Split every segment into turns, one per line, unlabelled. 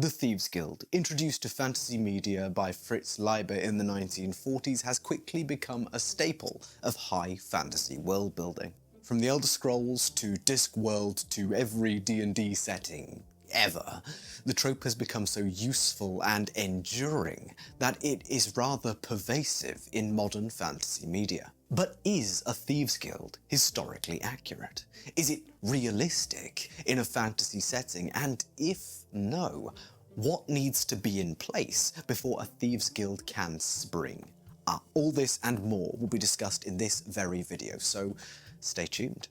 The Thieves Guild, introduced to fantasy media by Fritz Leiber in the 1940s, has quickly become a staple of high fantasy world building. From the Elder Scrolls to Discworld to every D&D setting ever, the trope has become so useful and enduring that it is rather pervasive in modern fantasy media. But is a Thieves Guild historically accurate? Is it realistic in a fantasy setting? And if no, what needs to be in place before a Thieves Guild can spring? All this and more will be discussed in this very video, so stay tuned.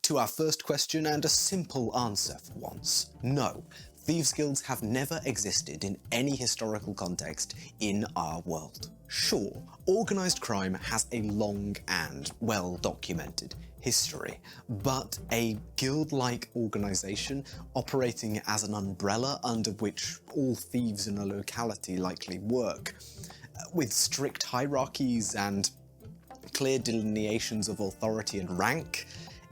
To our first question, and a simple answer for once: no. Thieves Guilds have never existed in any historical context in our world. Sure, organised crime has a long and well-documented history, but a guild-like organisation operating as an umbrella under which all thieves in a locality likely work, with strict hierarchies and clear delineations of authority and rank,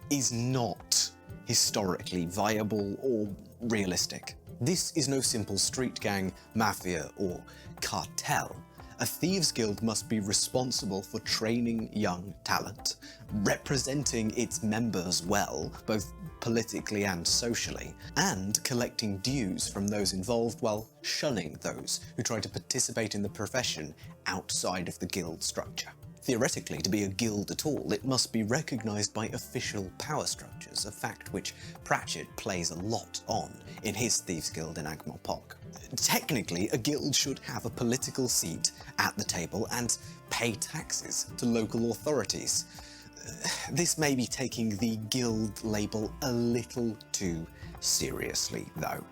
is not historically viable or realistic. This is no simple street gang, mafia, or cartel. A Thieves Guild must be responsible for training young talent, representing its members well, both politically and socially, and collecting dues from those involved while shunning those who try to participate in the profession outside of the guild structure. Theoretically, to be a guild at all, it must be recognised by official power structures, a fact which Pratchett plays a lot on in his Thieves Guild in Agmar-Pok. Technically, a guild should have a political seat at the table and pay taxes to local authorities. This may be taking the guild label a little too seriously, though,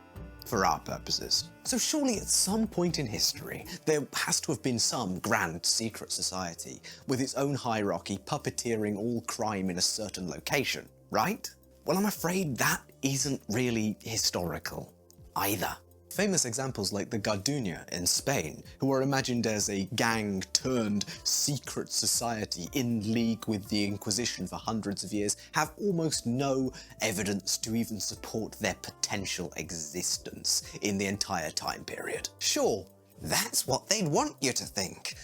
for our purposes. So surely at some point in history, there has to have been some grand secret society with its own hierarchy puppeteering all crime in a certain location, right? Well, I'm afraid that isn't really historical either. Famous examples like the Garduña in Spain, who are imagined as a gang-turned-secret society in league with the Inquisition for hundreds of years, have almost no evidence to even support their potential existence in the entire time period. Sure, that's what they'd want you to think.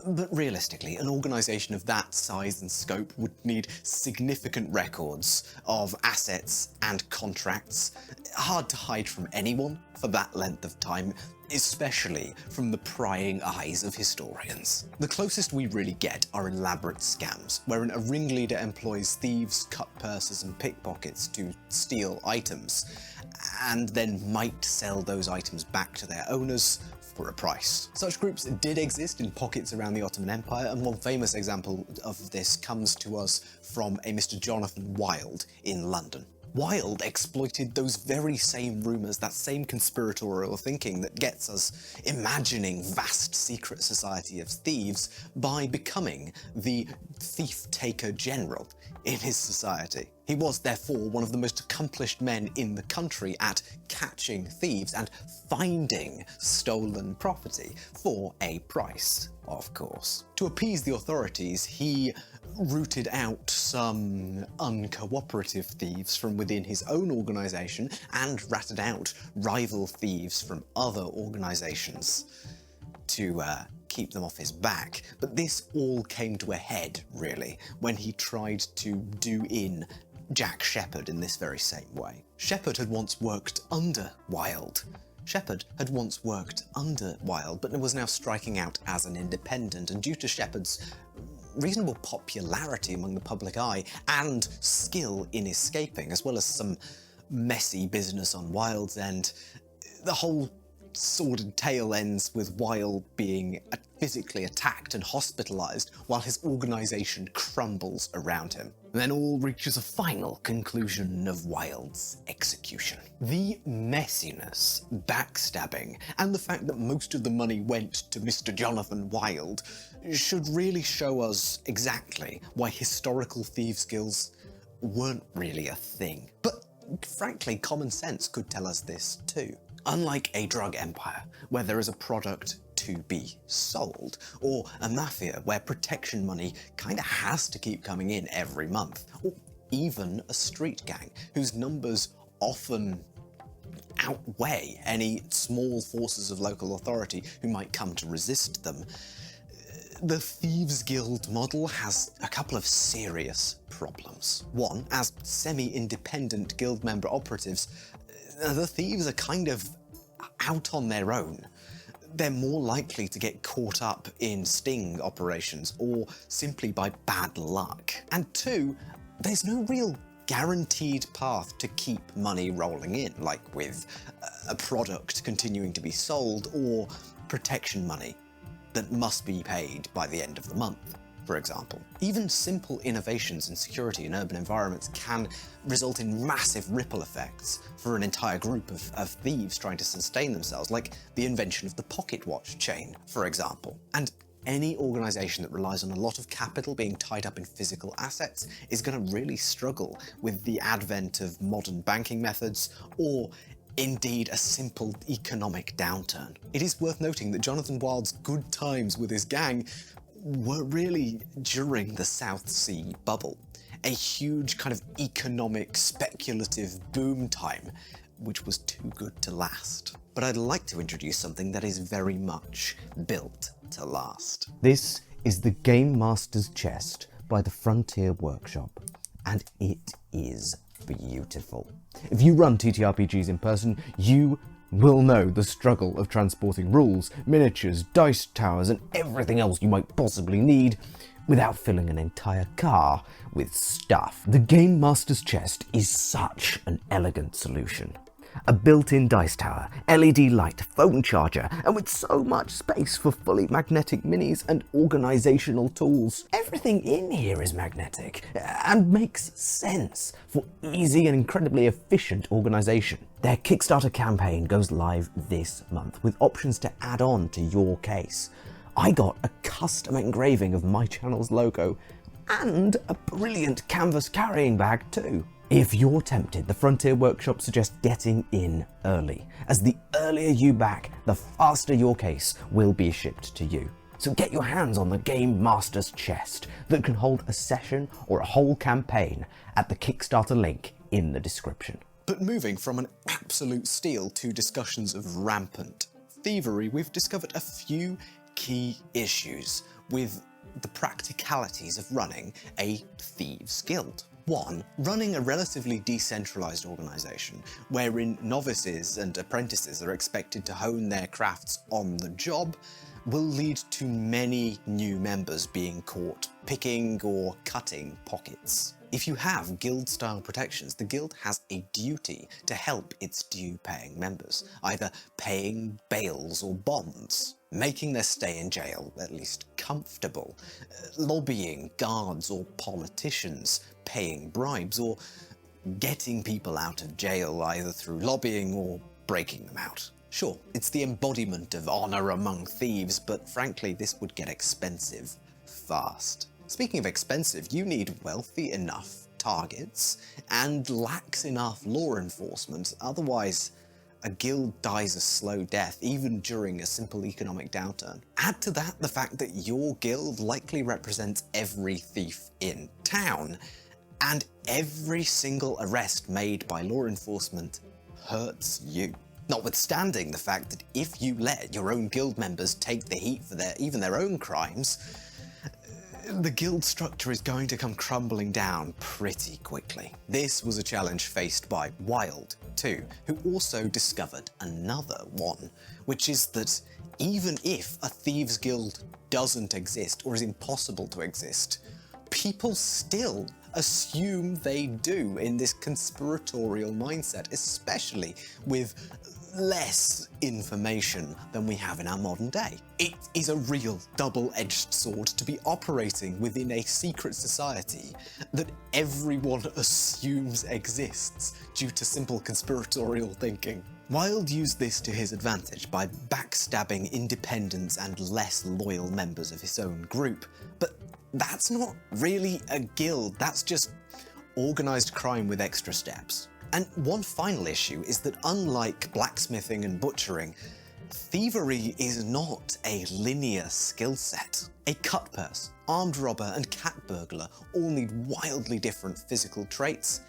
But realistically, an organisation of that size and scope would need significant records of assets and contracts, hard to hide from anyone for that length of time, especially from the prying eyes of historians. The closest we really get are elaborate scams, wherein a ringleader employs thieves, cut purses and pickpockets to steal items, and then might sell those items back to their owners for a price. Such groups did exist in pockets around the Ottoman Empire, and one famous example of this comes to us from a Mr. Jonathan Wild in London. Wild exploited those very same rumours, that same conspiratorial thinking that gets us imagining vast secret society of thieves by becoming the thief-taker general in his society. He was therefore one of the most accomplished men in the country at catching thieves and finding stolen property for a price, of course. To appease the authorities, he rooted out some uncooperative thieves from within his own organisation and ratted out rival thieves from other organisations to keep them off his back. But this all came to a head, really, when he tried to do in Jack Shepherd in this very same way. Shepherd had once worked under Wild, but was now striking out as an independent, and due to Shepherd's reasonable popularity among the public eye and skill in escaping, as well as some messy business on Wild's end, the whole sordid tale ends with Wild being physically attacked and hospitalised while his organisation crumbles around him. And then all reaches a final conclusion of Wild's execution. The messiness, backstabbing, and the fact that most of the money went to Mr. Jonathan Wild should really show us exactly why historical thieves' guilds weren't really a thing. But frankly, common sense could tell us this too. Unlike a drug empire, where there is a product to be sold, or a mafia where protection money kinda has to keep coming in every month, or even a street gang whose numbers often outweigh any small forces of local authority who might come to resist them. The Thieves Guild model has a couple of serious problems. One, as semi-independent guild member operatives, the thieves are kind of out on their own. They're more likely to get caught up in sting operations or simply by bad luck. And two, there's no real guaranteed path to keep money rolling in, like with a product continuing to be sold or protection money that must be paid by the end of the month, for example. Even simple innovations in security in urban environments can result in massive ripple effects for an entire group of thieves trying to sustain themselves, like the invention of the pocket watch chain, for example. And any organisation that relies on a lot of capital being tied up in physical assets is going to really struggle with the advent of modern banking methods, or indeed a simple economic downturn. It is worth noting that Jonathan Wild's good times with his gang were really during the South Sea bubble, a huge kind of economic, speculative boom time, which was too good to last. But I'd like to introduce something that is very much built to last.
This is the Game Master's Chest by the Frontier Workshop, and it is beautiful. If you run TTRPGs in person, you will know the struggle of transporting rules, miniatures, dice towers, and everything else you might possibly need without filling an entire car with stuff. The Game Master's Chest is such an elegant solution. A built-in dice tower, LED light, phone charger, and with so much space for fully magnetic minis and organisational tools. Everything in here is magnetic and makes sense for easy and incredibly efficient organisation. Their Kickstarter campaign goes live this month with options to add on to your case. I got a custom engraving of my channel's logo and a brilliant canvas carrying bag too. If you're tempted, the Frontier Workshop suggests getting in early, as the earlier you back, the faster your case will be shipped to you. So get your hands on the Game Master's Chest that can hold a session or a whole campaign at the Kickstarter link in the description.
But moving from an absolute steal to discussions of rampant thievery, we've discovered a few key issues with the practicalities of running a Thieves Guild. One, running a relatively decentralised organisation, wherein novices and apprentices are expected to hone their crafts on the job, will lead to many new members being caught picking or cutting pockets. If you have guild-style protections, the guild has a duty to help its due-paying members, either paying bails or bonds, making their stay in jail at least comfortable, lobbying guards or politicians, paying bribes, or getting people out of jail either through lobbying or breaking them out. Sure, it's the embodiment of honour among thieves, but frankly this would get expensive fast. Speaking of expensive, you need wealthy enough targets and lax enough law enforcement, otherwise a guild dies a slow death even during a simple economic downturn. Add to that the fact that your guild likely represents every thief in town, and every single arrest made by law enforcement hurts you. Notwithstanding the fact that if you let your own guild members take the heat for even their own crimes, the guild structure is going to come crumbling down pretty quickly. This was a challenge faced by Wild too, who also discovered another one, which is that even if a Thieves Guild doesn't exist or is impossible to exist, people still assume they do in this conspiratorial mindset, especially with less information than we have in our modern day. It is a real double-edged sword to be operating within a secret society that everyone assumes exists due to simple conspiratorial thinking. Wild used this to his advantage by backstabbing independents and less loyal members of his own group, but that's not really a guild, that's just organised crime with extra steps. And one final issue is that unlike blacksmithing and butchering, Thievery is not a linear skill set. A cut purse, armed robber, and cat burglar all need wildly different physical traits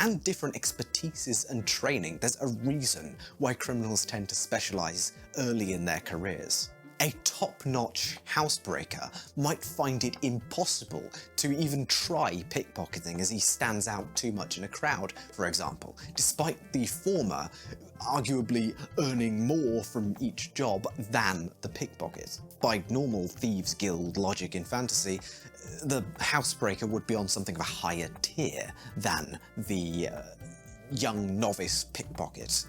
and different expertises and training. There's a reason why criminals tend to specialise early in their careers. A top-notch housebreaker might find it impossible to even try pickpocketing as he stands out too much in a crowd, for example, despite the former arguably earning more from each job than the pickpocket. By normal Thieves Guild logic in fantasy, the housebreaker would be on something of a higher tier than the young novice pickpocket,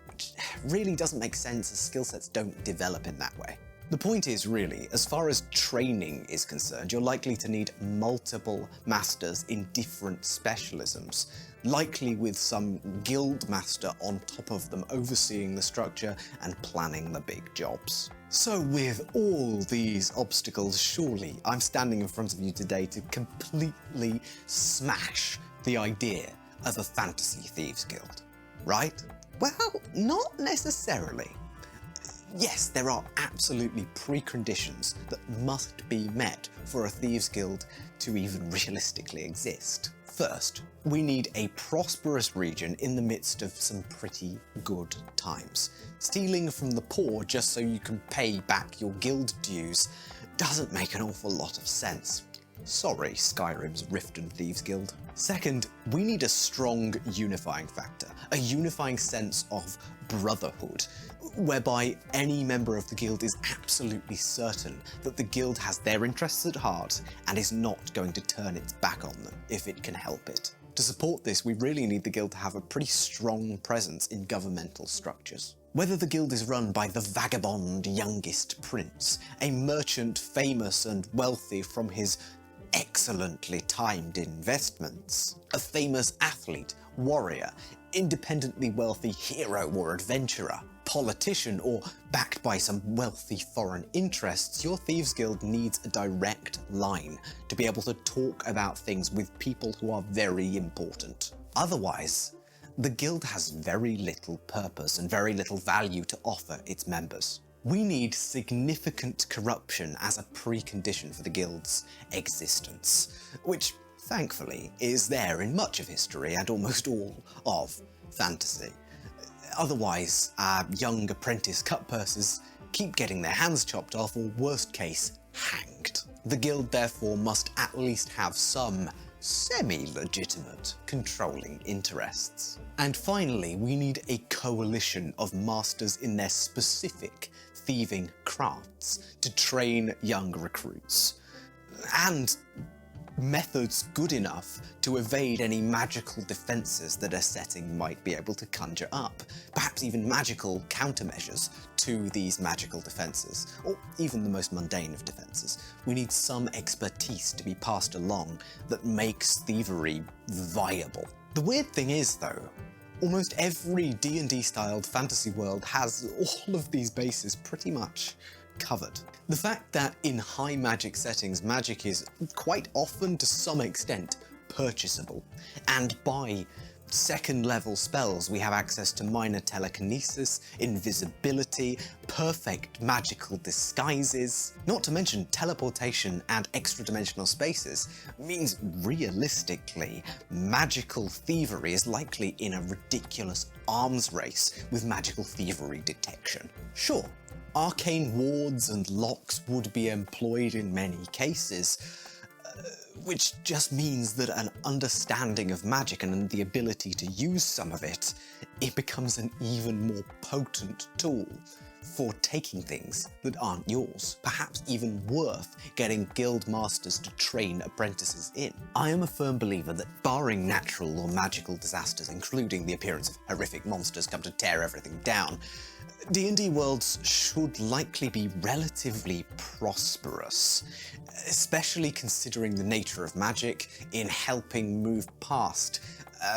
which really doesn't make sense as skill sets don't develop in that way. The point is really, as far as training is concerned, you're likely to need multiple masters in different specialisms, likely with some guild master on top of them overseeing the structure and planning the big jobs. So with all these obstacles, surely I'm standing in front of you today to completely smash the idea of a fantasy thieves guild, right? Well, not necessarily. Yes, there are absolutely preconditions that must be met for a Thieves Guild to even realistically exist. First, we need a prosperous region in the midst of some pretty good times. Stealing from the poor just so you can pay back your guild dues doesn't make an awful lot of sense. Sorry, Skyrim's Rift and Thieves Guild. Second, we need a strong unifying factor, a unifying sense of brotherhood, whereby any member of the guild is absolutely certain that the guild has their interests at heart and is not going to turn its back on them if it can help it. To support this, we really need the guild to have a pretty strong presence in governmental structures. Whether the guild is run by the vagabond youngest prince, a merchant famous and wealthy from his excellently timed investments, a famous athlete, warrior, independently wealthy hero or adventurer, politician, or backed by some wealthy foreign interests, your Thieves Guild needs a direct line to be able to talk about things with people who are very important. Otherwise, the guild has very little purpose and very little value to offer its members. We need significant corruption as a precondition for the guild's existence, which thankfully is there in much of history and almost all of fantasy. Otherwise, our young apprentice cutpurses keep getting their hands chopped off or, worst case, hanged. The guild therefore must at least have some semi-legitimate controlling interests. And finally, we need a coalition of masters in their specific thieving crafts to train young recruits, and methods good enough to evade any magical defences that a setting might be able to conjure up, perhaps even magical countermeasures to these magical defences, or even the most mundane of defences. We need some expertise to be passed along that makes thievery viable. The weird thing is, though, almost every D&D styled fantasy world has all of these bases pretty much covered. The fact that in high magic settings, magic is quite often to some extent purchasable, and by second level spells we have access to minor telekinesis, invisibility, perfect magical disguises, not to mention teleportation and extra-dimensional spaces, means realistically magical thievery is likely in a ridiculous arms race with magical thievery detection. Sure, arcane wards and locks would be employed in many cases, which just means that an understanding of magic and the ability to use some of it, it becomes an even more potent tool for taking things that aren't yours, perhaps even worth getting guild masters to train apprentices in. I am a firm believer that barring natural or magical disasters, including the appearance of horrific monsters come to tear everything down, D&D worlds should likely be relatively prosperous, especially considering the nature of magic in helping move past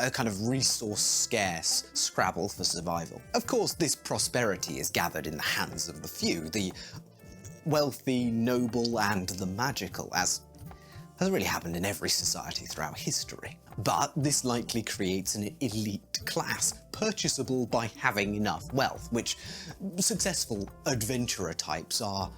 a kind of resource-scarce scrabble for survival. Of course, this prosperity is gathered in the hands of the few, the wealthy, noble, and the magical, as has really happened in every society throughout history. But this likely creates an elite class, purchasable by having enough wealth, which successful adventurer types are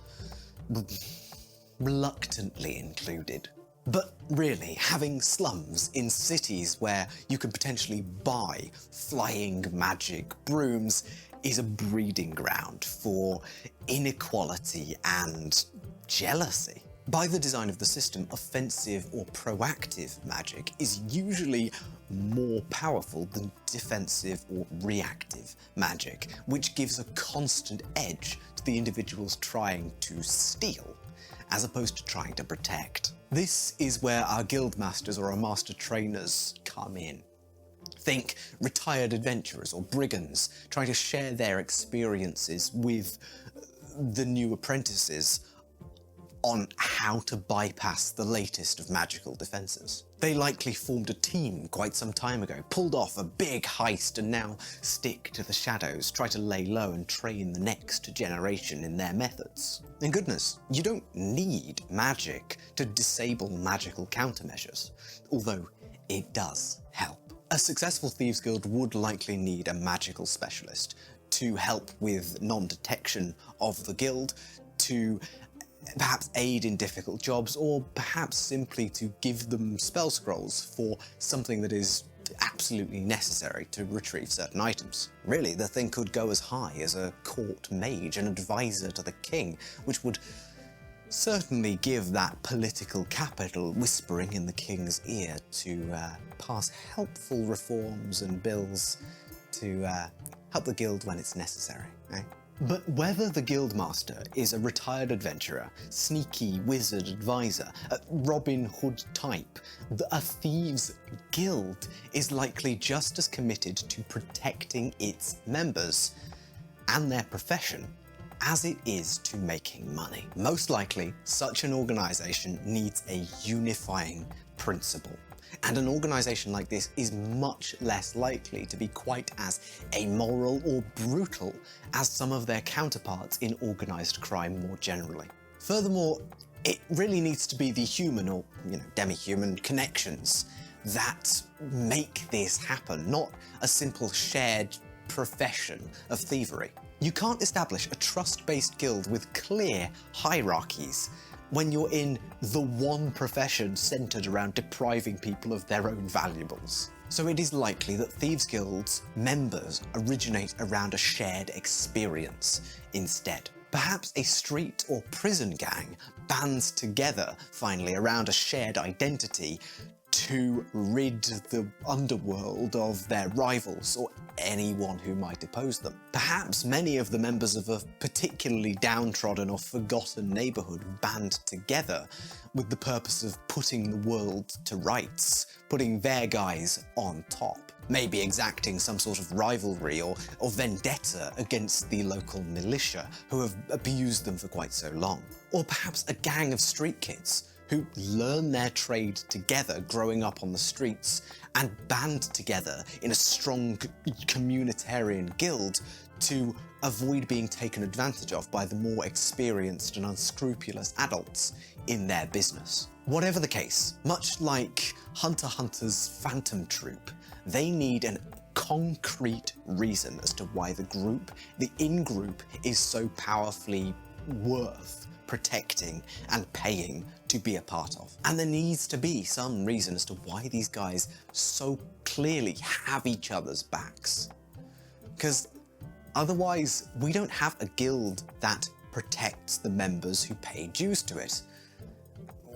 reluctantly included. But really, having slums in cities where you can potentially buy flying magic brooms is a breeding ground for inequality and jealousy. By the design of the system, offensive or proactive magic is usually more powerful than defensive or reactive magic, which gives a constant edge to the individuals trying to steal, as opposed to trying to protect. This is where our guild masters or our master trainers come in. Think retired adventurers or brigands trying to share their experiences with the new apprentices on how to bypass the latest of magical defenses. They likely formed a team quite some time ago, pulled off a big heist, and now stick to the shadows, try to lay low and train the next generation in their methods. And goodness, you don't need magic to disable magical countermeasures, although it does help. A successful Thieves Guild would likely need a magical specialist to help with non-detection of the guild, to perhaps aid in difficult jobs, or perhaps simply to give them spell scrolls for something that is absolutely necessary to retrieve certain items. Really, the thing could go as high as a court mage, an advisor to the king, which would certainly give that political capital whispering in the king's ear to pass helpful reforms and bills to help the guild when it's necessary, right? But whether the guildmaster is a retired adventurer, sneaky wizard advisor, a Robin Hood type, a thieves guild is likely just as committed to protecting its members and their profession as it is to making money. Most likely, such an organisation needs a unifying principle. And an organisation like this is much less likely to be quite as amoral or brutal as some of their counterparts in organised crime more generally. Furthermore, it really needs to be the human or, demi-human connections that make this happen, not a simple shared profession of thievery. You can't establish a trust-based guild with clear hierarchies when you're in the one profession centred around depriving people of their own valuables. So it is likely that Thieves Guilds members originate around a shared experience instead. Perhaps a street or prison gang bands together finally around a shared identity to rid the underworld of their rivals or anyone who might oppose them. Perhaps many of the members of a particularly downtrodden or forgotten neighbourhood band together with the purpose of putting the world to rights, putting their guys on top, maybe exacting some sort of rivalry or vendetta against the local militia who have abused them for quite so long. Or perhaps a gang of street kids who learn their trade together growing up on the streets and band together in a strong communitarian guild to avoid being taken advantage of by the more experienced and unscrupulous adults in their business. Whatever the case, much like Hunter x Hunter's Phantom Troop, they need a concrete reason as to why the in-group is so powerfully worth protecting and paying to be a part of. And there needs to be some reason as to why these guys so clearly have each other's backs. Because otherwise, we don't have a guild that protects the members who pay dues to it.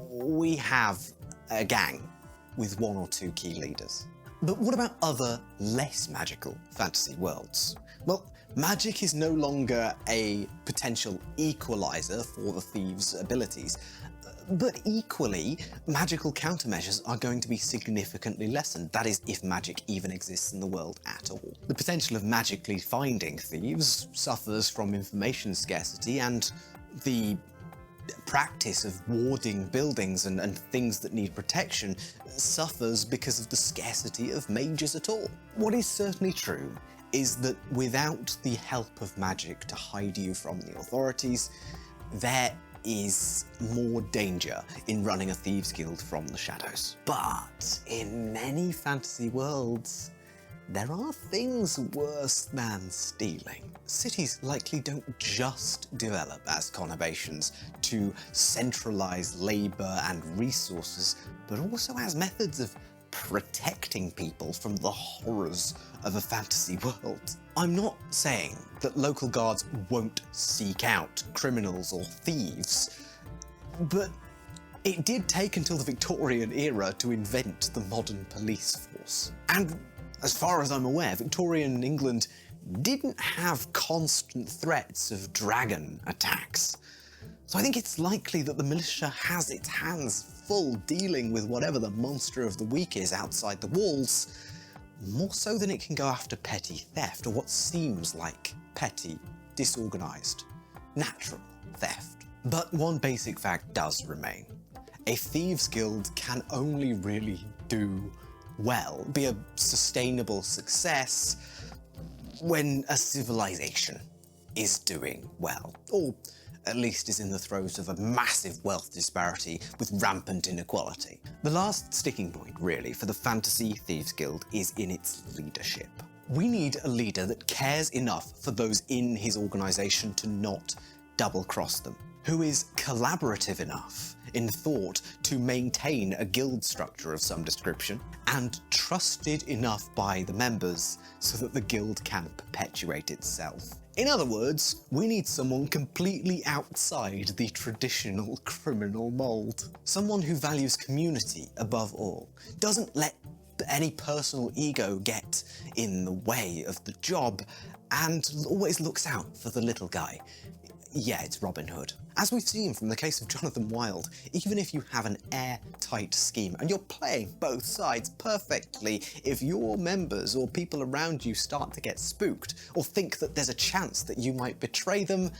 We have a gang with one or two key leaders. But what about other less magical fantasy worlds? Well, magic is no longer a potential equalizer for the thieves' abilities, but equally, magical countermeasures are going to be significantly lessened. That is, if magic even exists in the world at all. The potential of magically finding thieves suffers from information scarcity, and the practice of warding buildings and things that need protection suffers because of the scarcity of mages at all. What is certainly true is that without the help of magic to hide you from the authorities, there is more danger in running a Thieves Guild from the shadows. But in many fantasy worlds, there are things worse than stealing. Cities likely don't just develop as conurbations to centralise labour and resources, but also as methods of protecting people from the horrors of a fantasy world. I'm not saying that local guards won't seek out criminals or thieves, but it did take until the Victorian era to invent the modern police force. And as far as I'm aware, Victorian England didn't have constant threats of dragon attacks. So I think it's likely that the militia has its hands full dealing with whatever the monster of the week is outside the walls, more so than it can go after petty theft, or what seems like petty, disorganised, natural theft. But one basic fact does remain. A Thieves Guild can only really do well, be a sustainable success, when a civilization is doing well, or at least is in the throes of a massive wealth disparity with rampant inequality. The last sticking point, really, for the Fantasy Thieves Guild is in its leadership. We need a leader that cares enough for those in his organisation to not double-cross them, who is collaborative enough in thought to maintain a guild structure of some description, and trusted enough by the members so that the guild can perpetuate itself. In other words, we need someone completely outside the traditional criminal mould. Someone who values community above all, doesn't let any personal ego get in the way of the job, and always looks out for the little guy. Yeah, it's Robin Hood. As we've seen from the case of Jonathan Wild, even if you have an airtight scheme and you're playing both sides perfectly, if your members or people around you start to get spooked or think that there's a chance that you might betray them,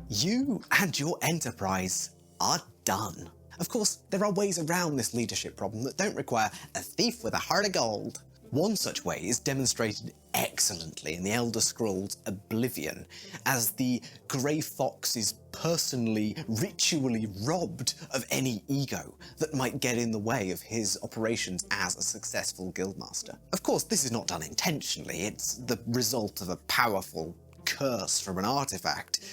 you and your enterprise are done. Of course, there are ways around this leadership problem that don't require a thief with a heart of gold. One such way is demonstrated excellently in the Elder Scrolls Oblivion, as the Grey Fox is personally, ritually robbed of any ego that might get in the way of his operations as a successful guildmaster. Of course, this is not done intentionally, it's the result of a powerful curse from an artifact,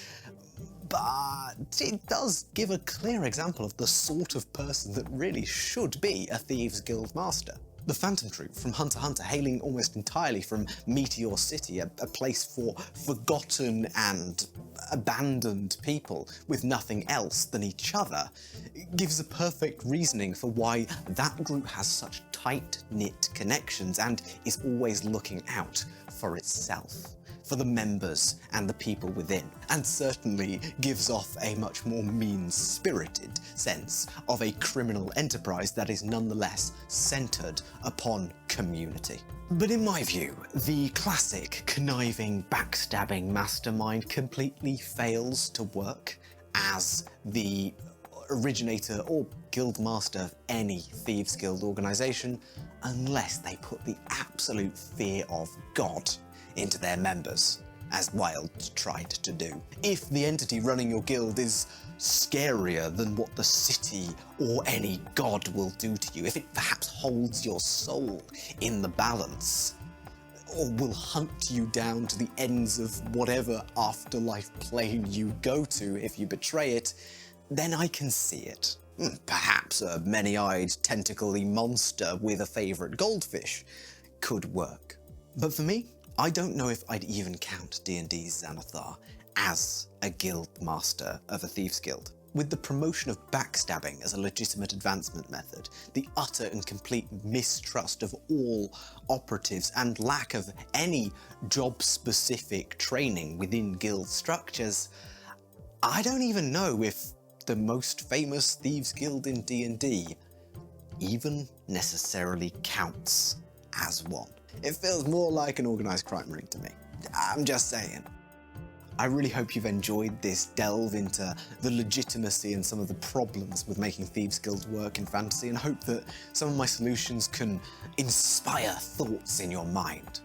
but it does give a clear example of the sort of person that really should be a Thieves Guild master. The Phantom Troop from Hunter x Hunter, hailing almost entirely from Meteor City, a place for forgotten and abandoned people with nothing else than each other, gives a perfect reasoning for why that group has such tight-knit connections and is always looking out for itself, for the members and the people within, and certainly gives off a much more mean-spirited sense of a criminal enterprise that is nonetheless centred upon community. But in my view, the classic conniving, backstabbing mastermind completely fails to work as the originator or guildmaster of any Thieves Guild organisation unless they put the absolute fear of God into their members, as Wild tried to do. If the entity running your guild is scarier than what the city or any god will do to you, if it perhaps holds your soul in the balance, or will hunt you down to the ends of whatever afterlife plane you go to if you betray it, then I can see it. Perhaps a many-eyed, tentacly monster with a favourite goldfish could work. But for me, I don't know if I'd even count D&D's Xanathar as a guild master of a Thieves Guild. With the promotion of backstabbing as a legitimate advancement method, the utter and complete mistrust of all operatives and lack of any job-specific training within guild structures, I don't even know if the most famous Thieves Guild in D&D even necessarily counts as one. It feels more like an organised crime ring to me. I'm just saying. I really hope you've enjoyed this delve into the legitimacy and some of the problems with making Thieves Guild work in fantasy, and hope that some of my solutions can inspire thoughts in your mind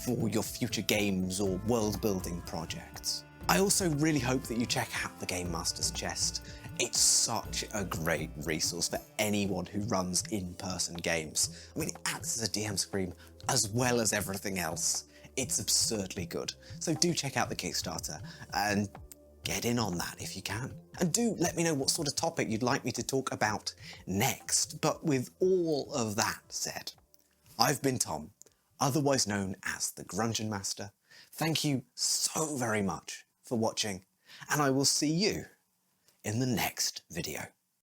for your future games or world-building projects. I also really hope that you check out the Game Master's Chest. It's such a great resource for anyone who runs in-person games. I mean, it acts as a DM screen as well as everything else. It's absurdly good. So do check out the Kickstarter and get in on that if you can. And do let me know what sort of topic you'd like me to talk about next. But with all of that said, I've been Tom, otherwise known as the Grungeon Master. Thank you so very much for watching, and I will see you in the next video.